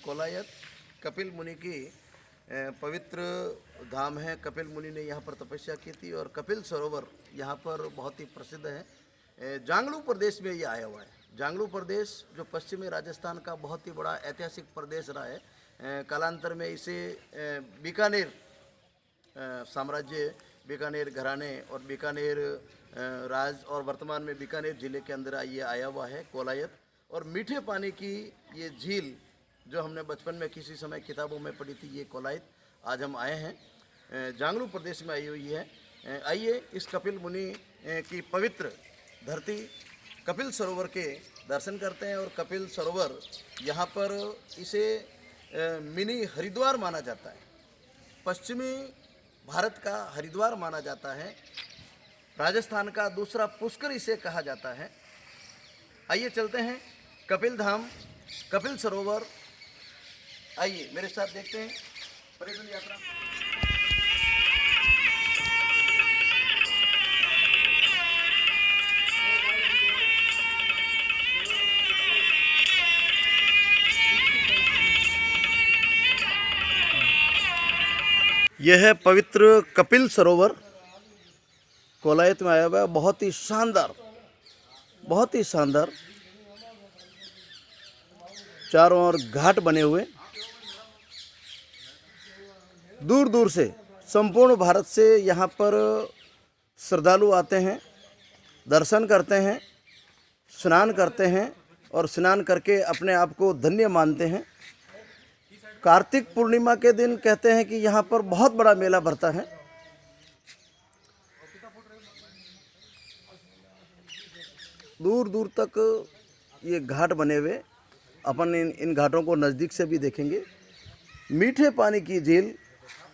कोलायत कपिल मुनि की पवित्र धाम है। कपिल मुनि ने यहाँ पर तपस्या की थी और कपिल सरोवर यहाँ पर बहुत ही प्रसिद्ध है। जांगलू प्रदेश में ये आया हुआ है। जांगलू प्रदेश जो पश्चिमी राजस्थान का बहुत ही बड़ा ऐतिहासिक प्रदेश रहा है। कालांतर में इसे बीकानेर साम्राज्य, बीकानेर घराने और बीकानेर राज और वर्तमान में बीकानेर जिले के अंदर ये आया हुआ है कोलायत। और मीठे पानी की ये झील जो हमने बचपन में किसी समय किताबों में पढ़ी थी, ये कोलायत आज हम आए हैं, जांगलू प्रदेश में आई हुई है। आइए इस कपिल मुनि की पवित्र धरती कपिल सरोवर के दर्शन करते हैं। और कपिल सरोवर यहाँ पर इसे मिनी हरिद्वार माना जाता है, पश्चिमी भारत का हरिद्वार माना जाता है, राजस्थान का दूसरा पुष्कर इसे कहा जाता है। आइए चलते हैं कपिल धाम, कपिल सरोवर। आइए मेरे साथ देखते हैं पर्यटन यात्रा। यह है पवित्र कपिल सरोवर, कोलायत में आया हुआ है। बहुत ही शानदार, बहुत ही शानदार, चारों ओर घाट बने हुए। दूर दूर से संपूर्ण भारत से यहाँ पर श्रद्धालु आते हैं, दर्शन करते हैं, स्नान करते हैं और स्नान करके अपने आप को धन्य मानते हैं। कार्तिक पूर्णिमा के दिन कहते हैं कि यहाँ पर बहुत बड़ा मेला भरता है। दूर दूर तक ये घाट बने हुए, अपन इन घाटों को नज़दीक से भी देखेंगे। मीठे पानी की झील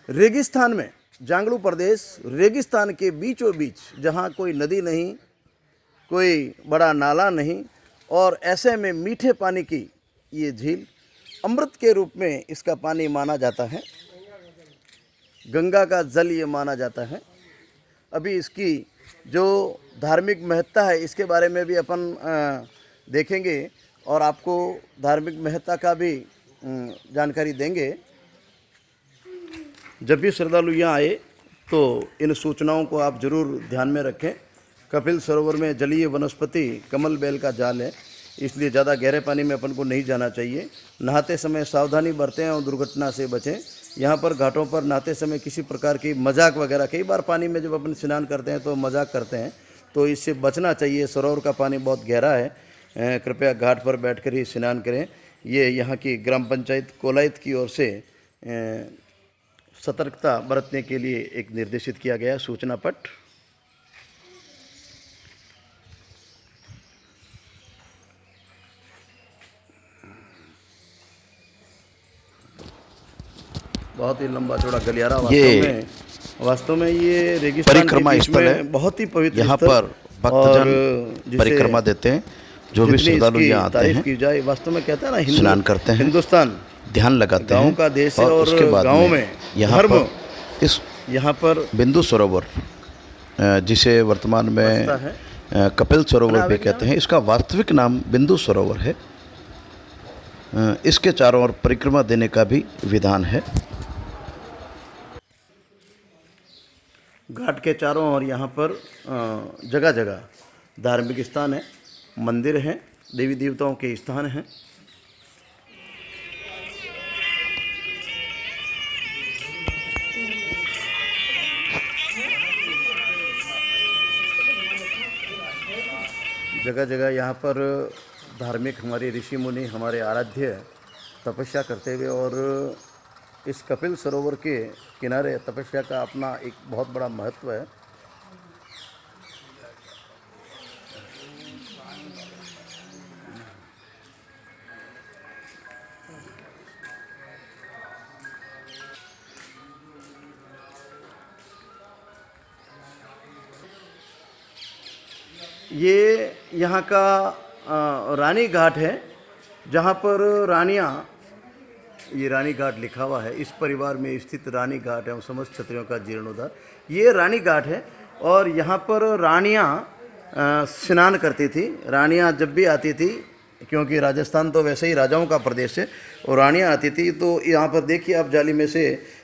रेगिस्तान में, जांगलू प्रदेश रेगिस्तान के बीचों बीच, जहाँ कोई नदी नहीं, कोई बड़ा नाला नहीं, और ऐसे में मीठे पानी की ये झील, अमृत के रूप में इसका पानी माना जाता है, गंगा का जल ये माना जाता है। अभी इसकी जो धार्मिक महत्ता है इसके बारे में भी अपन देखेंगे और आपको धार्मिक महत्ता का भी जानकारी देंगे। जब भी श्रद्धालु यहाँ आए तो इन सूचनाओं को आप जरूर ध्यान में रखें। कपिल सरोवर में जलीय वनस्पति कमल बेल का जाल है, इसलिए ज़्यादा गहरे पानी में अपन को नहीं जाना चाहिए। नहाते समय सावधानी बरतें और दुर्घटना से बचें। यहाँ पर घाटों पर नहाते समय किसी प्रकार की मजाक वगैरह, कई बार पानी में जब अपन स्नान करते हैं तो मजाक करते हैं, तो इससे बचना चाहिए। सरोवर का पानी बहुत गहरा है, कृपया घाट पर बैठकर ही स्नान करें। ये यहाँ की ग्राम पंचायत कोलायत की ओर से सतर्कता बरतने के लिए एक निर्देशित किया गया सूचना पट। बहुत ही लंबा चौड़ा गलियारा, वास्तव में ये रेगिस्तान परिक्रमा स्थल है, बहुत ही पवित्र। यहाँ पर भक्तजन परिक्रमा देते हैं। जो भी श्रद्धालु यहाँ आते हैं की जाए, वास्तव में कहते हैं ना, स्नान करते हैं, हिंदुस्तान ध्यान लगाते हैं, गाँव का देश है। और उसके बाद गाँव में यहाँ पर बिंदु सरोवर, जिसे वर्तमान में कपिल सरोवर भी कहते हैं, इसका वास्तविक नाम बिंदु सरोवर है। इसके चारों ओर परिक्रमा देने का भी विधान है। घाट के चारों ओर यहाँ पर जगह जगह धार्मिक स्थान है, मंदिर हैं, देवी देवताओं के स्थान हैं। जगह जगह यहाँ पर धार्मिक हमारे ऋषि मुनि, हमारे आराध्य तपस्या करते हुए, और इस कपिल सरोवर के किनारे तपस्या का अपना एक बहुत बड़ा महत्व है। ये यहाँ का रानी घाट है, जहाँ पर रानियाँ, ये रानी घाट लिखा हुआ है, इस परिवार में स्थित रानी घाट है, समस्त क्षत्रियों का जीर्णोद्धार, ये रानी घाट है। और यहाँ पर रानियाँ स्नान करती थी। रानियाँ जब भी आती थी क्योंकि राजस्थान तो वैसे ही राजाओं का प्रदेश है और रानियाँ आती थी। तो यहाँ पर देखिए आप जाली में से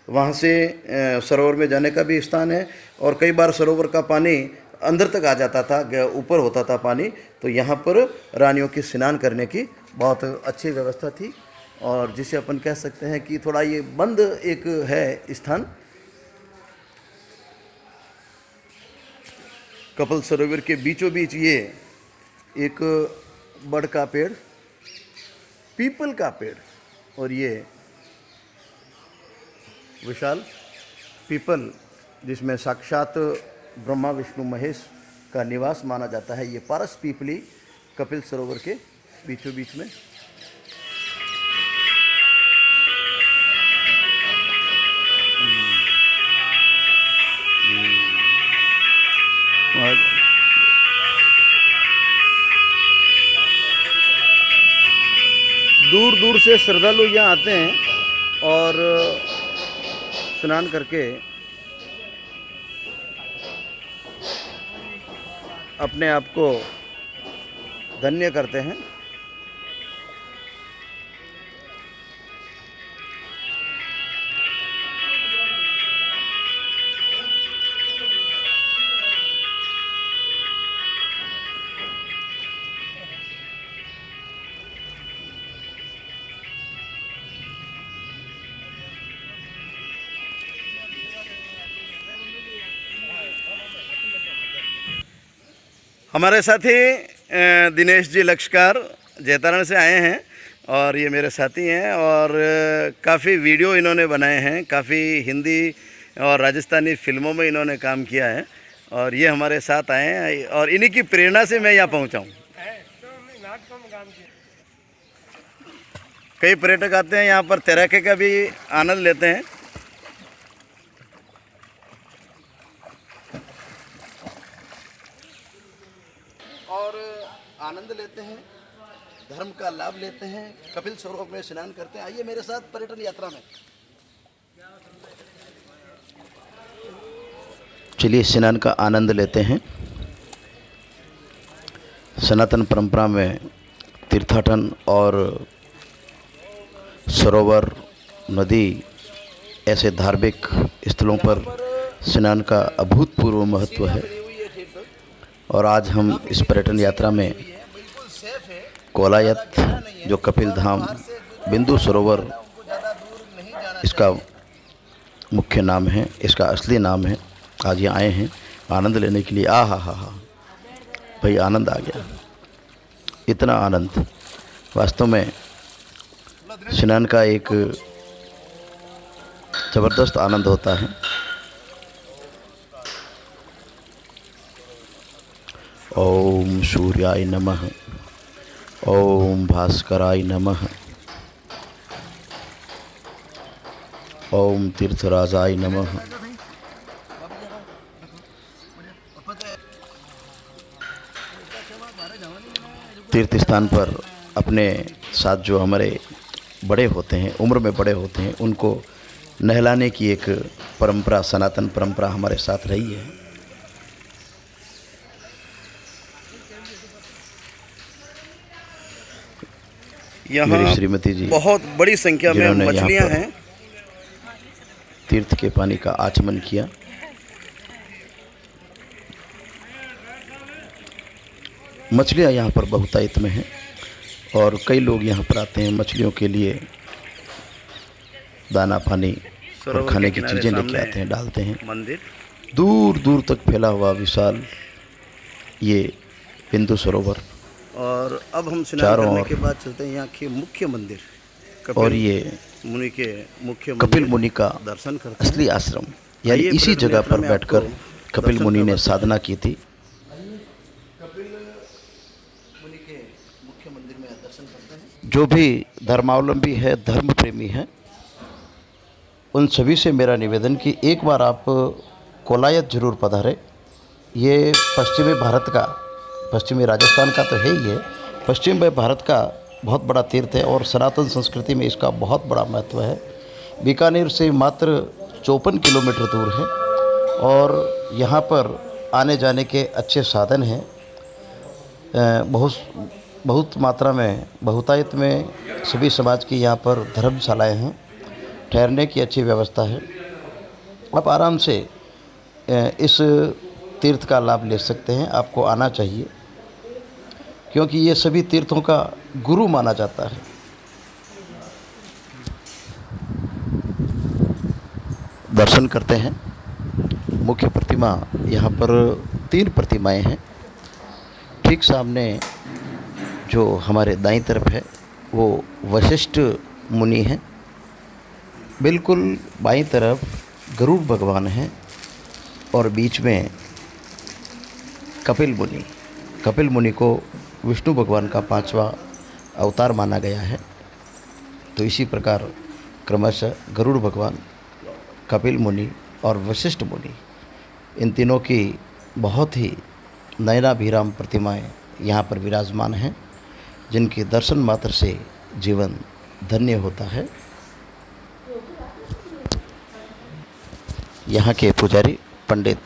वहाँ से सरोवर में जाने का भी स्थान है और कई बार सरोवर का पानी अंदर तक आ जाता था, ऊपर होता था पानी। तो यहाँ पर रानियों की स्नान करने की बहुत अच्छी व्यवस्था थी और जिसे अपन कह सकते हैं कि थोड़ा ये बंद एक है स्थान। कपिल सरोवर के बीचों बीच ये एक बड़ का पेड़, पीपल का पेड़ और ये विशाल पीपल जिसमें साक्षात ब्रह्मा विष्णु महेश का निवास माना जाता है, ये पारस पीपली कपिल सरोवर के बीचों बीच में। दूर दूर से श्रद्धालु यहाँ आते हैं और स्नान करके अपने आप को धन्य करते हैं। हमारे साथी दिनेश जी लक्ष्कार जैतारण से आए हैं और ये मेरे साथी हैं और काफ़ी वीडियो इन्होंने बनाए हैं, काफ़ी हिंदी और राजस्थानी फिल्मों में इन्होंने काम किया है और ये हमारे साथ आए हैं और इन्हीं की प्रेरणा से मैं यहाँ पहुँचा हूँ। कई पर्यटक आते हैं यहाँ पर तैराकी का भी आनंद लेते हैं। और आनंद लेते हैं, धर्म का लाभ लेते हैं, कपिल सरोवर में स्नान करते हैं। आइए मेरे साथ पर्यटन यात्रा में। चलिए स्नान का आनंद लेते हैं। सनातन परंपरा में तीर्थाटन और सरोवर, नदी ऐसे धार्मिक स्थलों पर स्नान का अभूतपूर्व महत्व है और आज हम इस पर्यटन यात्रा में कोलायत जो कपिल धाम बिंदु सरोवर इसका मुख्य नाम है, इसका असली नाम है, आज यहाँ आए हैं आनंद लेने के लिए। हा भाई आनंद आ गया, इतना आनंद। वास्तव में स्नान का एक ज़बरदस्त आनंद होता है। ओम सूर्याय नमः, ओम भास्कराय नमः, ओम तीर्थराजाय नमः। तीर्थ स्थान पर अपने साथ जो हमारे बड़े होते हैं, उम्र में बड़े होते हैं, उनको नहलाने की एक परंपरा, सनातन परंपरा हमारे साथ रही है। यहाँ श्रीमती जी बहुत बड़ी संख्या में मछलियाँ हैं। तीर्थ के पानी का आचमन किया। मछलियाँ यहाँ पर बहुतायत में हैं और कई लोग यहाँ पर आते हैं मछलियों के लिए दाना पानी और खाने की चीज़ें लेके आते हैं, डालते हैं। मंदिर दूर दूर तक फैला हुआ विशाल ये बिंदु सरोवर। और अब हम स्नान करने के बाद चलते हैं यहाँ के मुख्य मंदिर और ये मुनि के मुख्य कपिल मुनि का दर्शन करते हैं। असली आश्रम, यानी इसी जगह पर बैठकर कपिल मुनि ने साधना की थी। कपिल मुनि के मुख्य मंदिर में दर्शन करते हैं। जो भी धर्मावलंबी है, धर्म प्रेमी है, उन सभी से मेरा निवेदन कि एक बार आप कोलायत जरूर पधारें। ये पश्चिमी भारत का, पश्चिमी राजस्थान का तो है ही है, पश्चिम में भारत का बहुत बड़ा तीर्थ है और सनातन संस्कृति में इसका बहुत बड़ा महत्व है। बीकानेर से मात्र 54 किलोमीटर दूर है और यहाँ पर आने जाने के अच्छे साधन हैं। बहुत बहुत मात्रा में बहुतायत में सभी समाज की यहाँ पर धर्मशालाएँ हैं, ठहरने की अच्छी व्यवस्था है। आप आराम से इस तीर्थ का लाभ ले सकते हैं। आपको आना चाहिए, क्योंकि ये सभी तीर्थों का गुरु माना जाता है। दर्शन करते हैं। मुख्य प्रतिमा, यहाँ पर 3 प्रतिमाएं हैं। ठीक सामने जो हमारे दाईं तरफ है वो वशिष्ठ मुनि हैं। बिल्कुल बाईं तरफ गरुड़ भगवान हैं और बीच में कपिल मुनि। कपिल मुनि को विष्णु भगवान का 5वां अवतार माना गया है। तो इसी प्रकार क्रमशः गरुड़ भगवान, कपिल मुनि और वशिष्ठ मुनि, इन तीनों की बहुत ही नयनाभिराम प्रतिमाएं यहाँ पर विराजमान हैं, जिनके दर्शन मात्र से जीवन धन्य होता है। यहाँ के पुजारी पंडित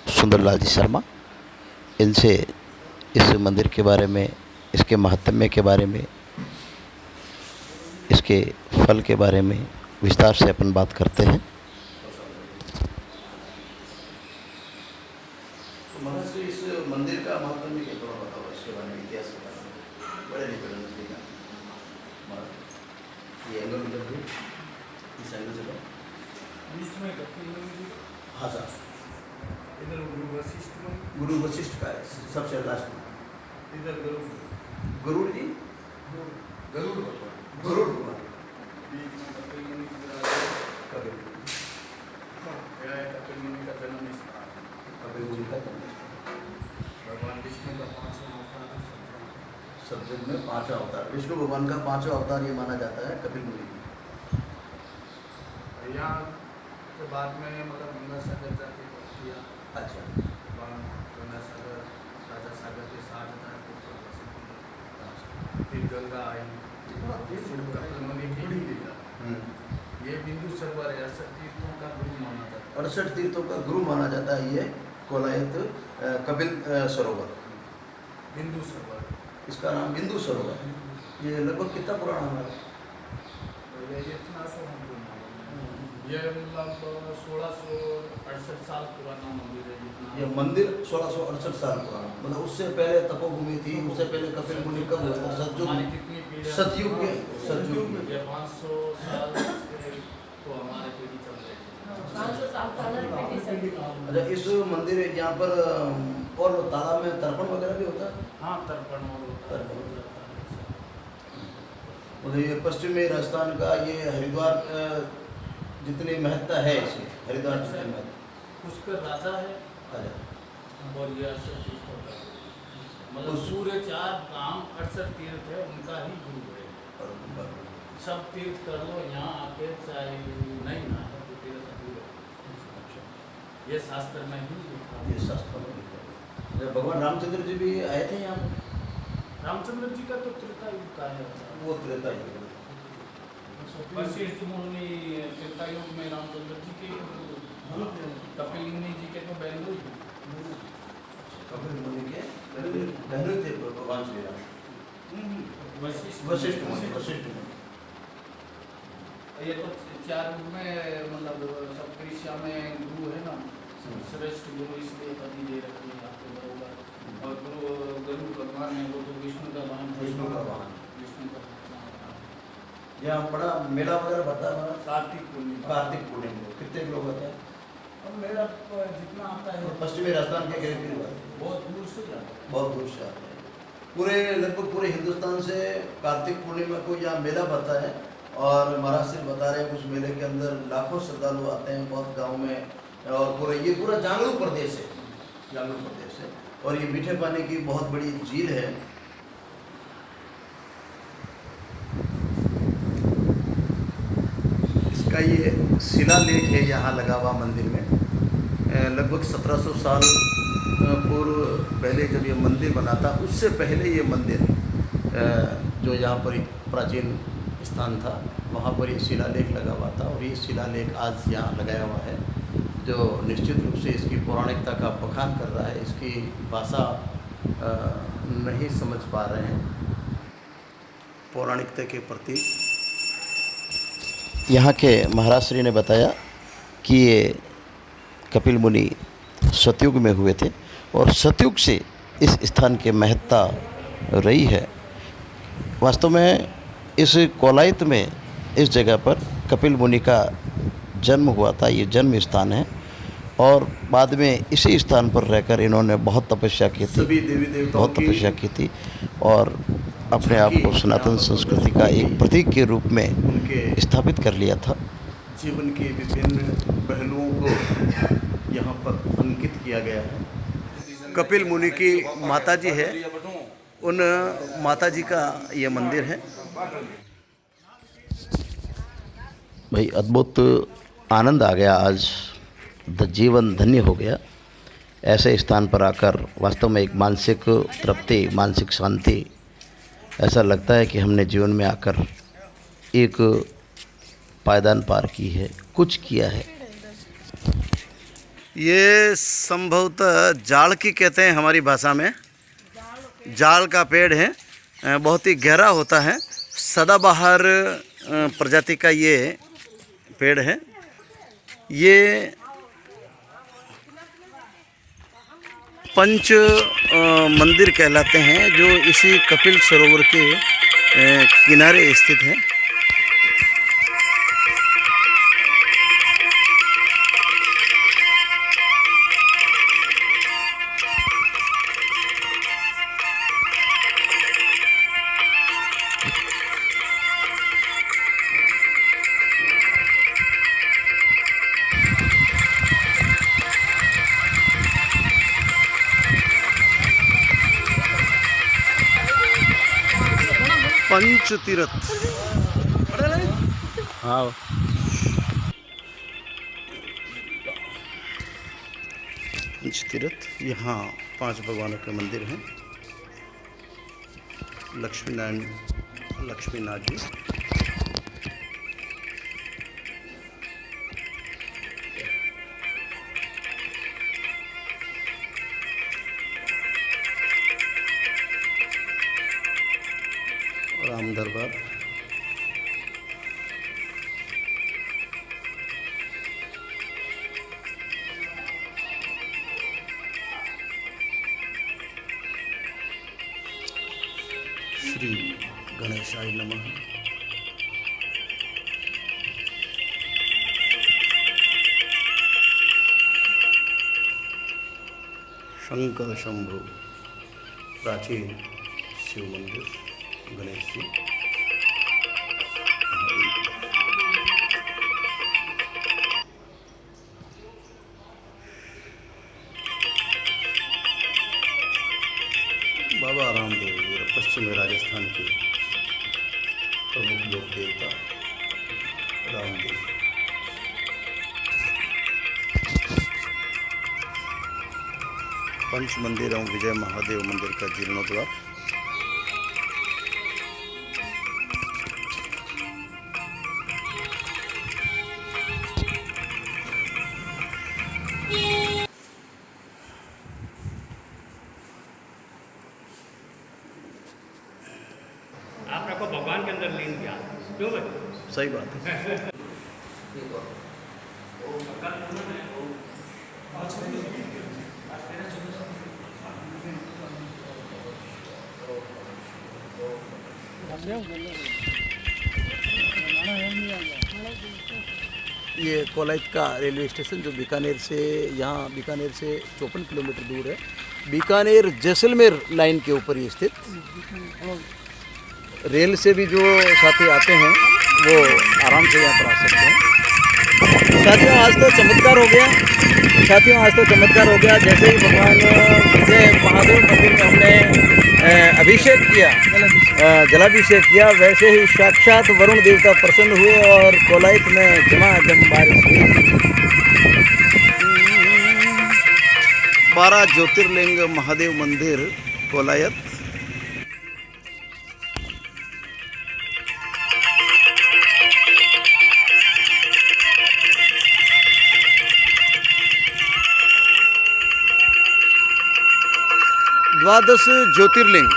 सुंदरलाल जी शर्मा, इनसे इस मंदिर के बारे में, इसके महात्म्य के बारे में, इसके फल के बारे में विस्तार से अपन बात करते हैं। महाराज, इस मंदिर का महात्म्य क्या, थोड़ा बताओ इसके बारे में, इतिहास के बारे में। बड़े निकल ये एंगल उधर भी, इस एंगल से बीच में कपिल मुनि, हाँ सर, इधर गुरु वशिष्ठ का है सबसे लास्ट में। इधर गरुड़ जी, गरुड़ भगवान, गरुड़ भगवान, बीच में कपिल मुनि विराजे। कपिल यह है कपिल मुनि का जन्म स्थान। कपिल मुनि का जन्म। भगवान विष्णु का 5वां अवतार है। सतयुग में 5वां अवतार, विष्णु भगवान का 5वां अवतार ये माना जाता है कपिल मुनि। यहाँ के बाद में मतलब गंगा सागर जाके किया। अच्छा, गंगा सागर, राजा सागर के साथ था, फिर गंगा आई, फिर कपिल मुनि की ही लीला। ये बिंदु सरोवर 68 तीर्थों का गुरु माना जाता है। 68 तीर्थों का गुरु माना जाता है ये कोलायत कपिल सरोवर। बिंदु सरोवर, इसका नाम बिंदु सरोवर है। ये लगभग कितना पुराना है? ये इतना तो हमको मालूम नहीं। ये मतलब 1668 साल पुराना मंदिर है। जितना ये मंदिर 1668 साल पुराना, मतलब उससे पहले तपोभूमि थी। उससे पहले कपिल मुनि कब हुआ था? सतयुग हमारी में। कितनी पीढ़ी, सतयुग में, सतयुग में। ये 500 साल से तो हमारे पीढ़ी चल रही है। 500 साल पहले पीढ़ी से। अच्छा, इस मंदिर यहाँ पर और तालाब में तर्पण वगैरह भी होता है? हाँ, तर्पण और होता है। मतलब ये पश्चिमी राजस्थान का ये हरिद्वार जितनी महत्ता है इसकी, हरिद्वार जितनी महत्ता। पुष्कर राजा है अच्छा, और ये 68 तीर्थ होता है। मतलब पूरे 4 गांव 68 तीर्थ है, उनका ही गुरु है। और सब तीर्थ कर लो यहाँ आके, चाहे नहीं ना है तो तीर्थ अधूरे। अच्छा, ये शास्त्र में ही लिखा ये है। शास्त्रों में लिखा है। जब भगवान रामचंद्र जी भी आए थे यहाँ पर? रामचंद्र जी का तो त्रेता युग का है। वो त्रेता युग। वशिष्ठ मुनि त्रेता युग में, रामचंद्र जी के कपिल मुनि जी के तो बहनोई। कपिल मुनि के बहनोई थे भगवान श्री राम। वशिष्ठ मुनि, वशिष्ठ मुनि। ये तो 4 युग में मतलब सब कृष्या में गुरु है ना, श्रेष्ठ गुरु, इसलिए पति दे रखी है आपको बरोबर। और गुरु गरुड़ भगवान है, वो तो विष्णु का वाहन है। विष्णु का वाहन। विष्णु का वाहन। यहाँ बड़ा मेला वगैरह भरता है हमारा? कार्तिक पूर्णिमा। कार्तिक पूर्णिमा को कितने लोग होते हैं? अब मेरा जितना आता है पश्चिमी राजस्थान के करीब करीब बहुत दूर से जाता है। बहुत दूर से आते हैं। पूरे लगभग पूरे हिंदुस्तान से कार्तिक पूर्णिमा को यहाँ मेला भरता है। और महाराज सिर्फ बता रहे हैं, उस मेले के अंदर लाखों श्रद्धालु आते हैं, बहुत गाँव में। और पूरा जांगलू प्रदेश है, जांगलू प्रदेश है। और ये मीठे पानी की बहुत बड़ी झील है। इसका ये शिलालेख है यहाँ लगा हुआ मंदिर में। लगभग 1700 साल पूर्व पहले जब ये मंदिर बना था, उससे पहले ये मंदिर जो यहाँ पर एक प्राचीन स्थान था, वहाँ पर ये शिलालेख लगा हुआ था। और ये शिलालेख आज यहाँ लगाया हुआ है, जो निश्चित रूप से इसकी पौराणिकता का बखान कर रहा है। इसकी भाषा नहीं समझ पा रहे हैं पौराणिकता के प्रति। यहाँ के महाराज श्री ने बताया कि ये कपिल मुनि सतयुग में हुए थे और सतयुग से इस स्थान की महत्ता रही है। वास्तव में इस कोलायत में इस जगह पर कपिल मुनि का जन्म हुआ था। ये जन्म स्थान है और बाद में इसी स्थान पर रहकर इन्होंने बहुत तपस्या की थी, सभी देवी देवताओं बहुत तपस्या की थी और अपने आप को सनातन संस्कृति का एक प्रतीक के रूप में उनके स्थापित कर लिया था। जीवन के विभिन्न पहलुओं को यहाँ पर अंकित किया गया है। कपिल मुनि की माता जी है, उन माता जी का ये मंदिर है। भाई अद्भुत आनंद आ गया आज, जीवन धन्य हो गया। ऐसे स्थान पर आकर वास्तव में एक मानसिक तृप्ति, मानसिक शांति, ऐसा लगता है कि हमने जीवन में आकर एक पायदान पार की है, कुछ किया है। ये संभवतः जाड़ की कहते हैं हमारी भाषा में। जाड़ का पेड़ है, बहुत ही गहरा होता है, सदाबहार प्रजाति का ये पेड़ है। ये पंच मंदिर कहलाते हैं जो इसी कपिल सरोवर के किनारे स्थित है। पंच तीर्थ, हाँ, पंच तीर्थ। यहाँ 5 भगवानों के मंदिर हैं। लक्ष्मीनाथ जी, राम दरबार, श्री गणेशाय नमः। शंकर शंभु, प्राचीन शिव मंदिर, गणेश जी। बाबा रामदेव जी, पश्चिमी राजस्थान के प्रमुख लोक देवता रामदेव। पंच मंदिर एवं विजय महादेव मंदिर का जीर्णोद्धार। आप रखो भगवान के अंदर लीन किया, क्यों भाई? सही बात है। ये कोलायत का रेलवे स्टेशन जो बीकानेर से 54 किलोमीटर दूर है। बीकानेर जैसलमेर लाइन के ऊपर ही स्थित। रेल से भी जो साथी आते हैं वो आराम से यहाँ पर आ सकते हैं। साथियों आज तो चमत्कार हो गया। जैसे ही भगवान विजय महादेव मंदिर में हमने अभिषेक किया, जलाभिषेक किया, वैसे ही साक्षात वरुण देवता प्रसन्न हुए और कोलायत में झमाझम बारिश हुई। 12 ज्योतिर्लिंग महादेव मंदिर कोलायत। द्वादश ज्योतिर्लिंग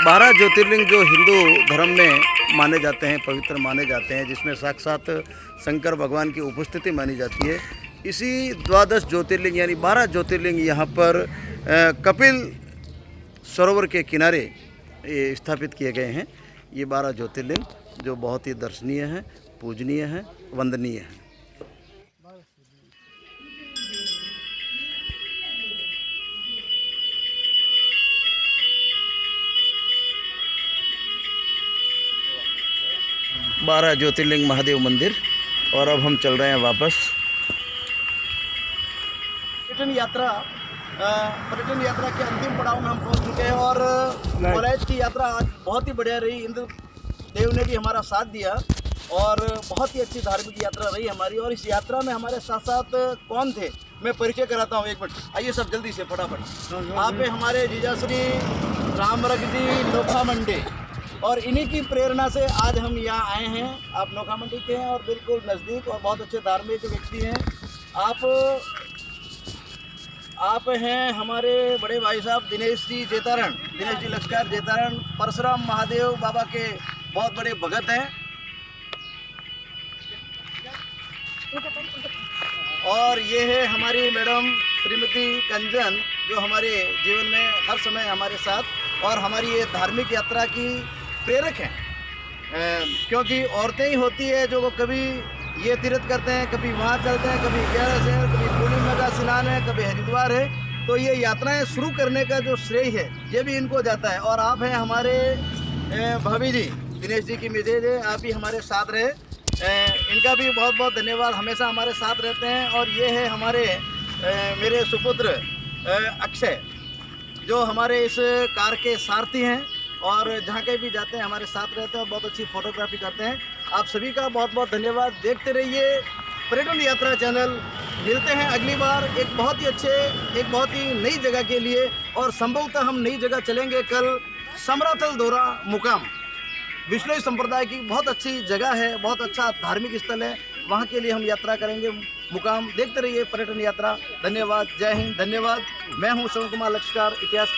12 ज्योतिर्लिंग जो हिंदू धर्म में माने जाते हैं, पवित्र माने जाते हैं, जिसमें साक्षात शंकर भगवान की उपस्थिति मानी जाती है, इसी द्वादश ज्योतिर्लिंग यानी 12 ज्योतिर्लिंग यहाँ पर कपिल सरोवर के किनारे ये स्थापित किए गए हैं। ये 12 ज्योतिर्लिंग जो बहुत ही दर्शनीय हैं, पूजनीय हैं, वंदनीय हैं। बारह ज्योतिर्लिंग महादेव मंदिर, और अब हम चल रहे हैं वापस। पर्यटन यात्रा के अंतिम पड़ाव में हम पहुंच चुके हैं और कॉलेज की यात्रा आज बहुत ही बढ़िया रही। इंद्र देव ने भी हमारा साथ दिया और बहुत ही अच्छी धार्मिक यात्रा रही हमारी। और इस यात्रा में हमारे साथ साथ कौन थे मैं परिचय कराता हूँ, एक मिनट आइए सब जल्दी से फटाफट। आप हमारे जीजा श्री रामरख जी नोखा मंडी, और इन्हीं की प्रेरणा से आज हम यहाँ आए हैं। आप नोखा मंडी के हैं और बिल्कुल नज़दीक, और बहुत अच्छे धार्मिक व्यक्ति हैं। आप हैं हमारे बड़े भाई साहब दिनेश जी जेतारण, दिनेश जी लश्कर जेतारण, परशुराम महादेव बाबा के बहुत बड़े भगत हैं। और ये है हमारी मैडम श्रीमती कंचन, जो हमारे जीवन में हर समय हमारे साथ और हमारी ये धार्मिक यात्रा की प्रेरक हैं। क्योंकि औरतें ही होती है जो कभी ये तीर्थ करते हैं, कभी वहाँ चलते हैं, कभी ग्यारस है, कभी पूर्णिमा का स्नान है, कभी हरिद्वार है। तो ये यात्राएं शुरू करने का जो श्रेय है ये भी इनको जाता है। और आप हैं हमारे भाभी जी, दिनेश जी की मिसेज है, आप ही हमारे साथ रहे। इनका भी बहुत बहुत धन्यवाद, हमेशा हमारे साथ रहते हैं। और ये है हमारे मेरे सुपुत्र अक्षय, जो हमारे इस कार के सारथी हैं और जहाँ कहीं भी जाते हैं हमारे साथ रहते हैं और बहुत अच्छी फोटोग्राफी करते हैं। आप सभी का बहुत बहुत धन्यवाद। देखते रहिए पर्यटन यात्रा चैनल। मिलते हैं अगली बार एक बहुत ही नई जगह के लिए, और संभवतः हम नई जगह चलेंगे कल। समराथल दोरा मुकाम विष्णु संप्रदाय की बहुत अच्छी जगह है, बहुत अच्छा धार्मिक स्थल है, वहाँ के लिए हम यात्रा करेंगे मुकाम। देखते रहिए पर्यटन यात्रा। धन्यवाद, जय हिंद, धन्यवाद। मैं हूँ श्रवण कुमार लश्कर, इतिहास।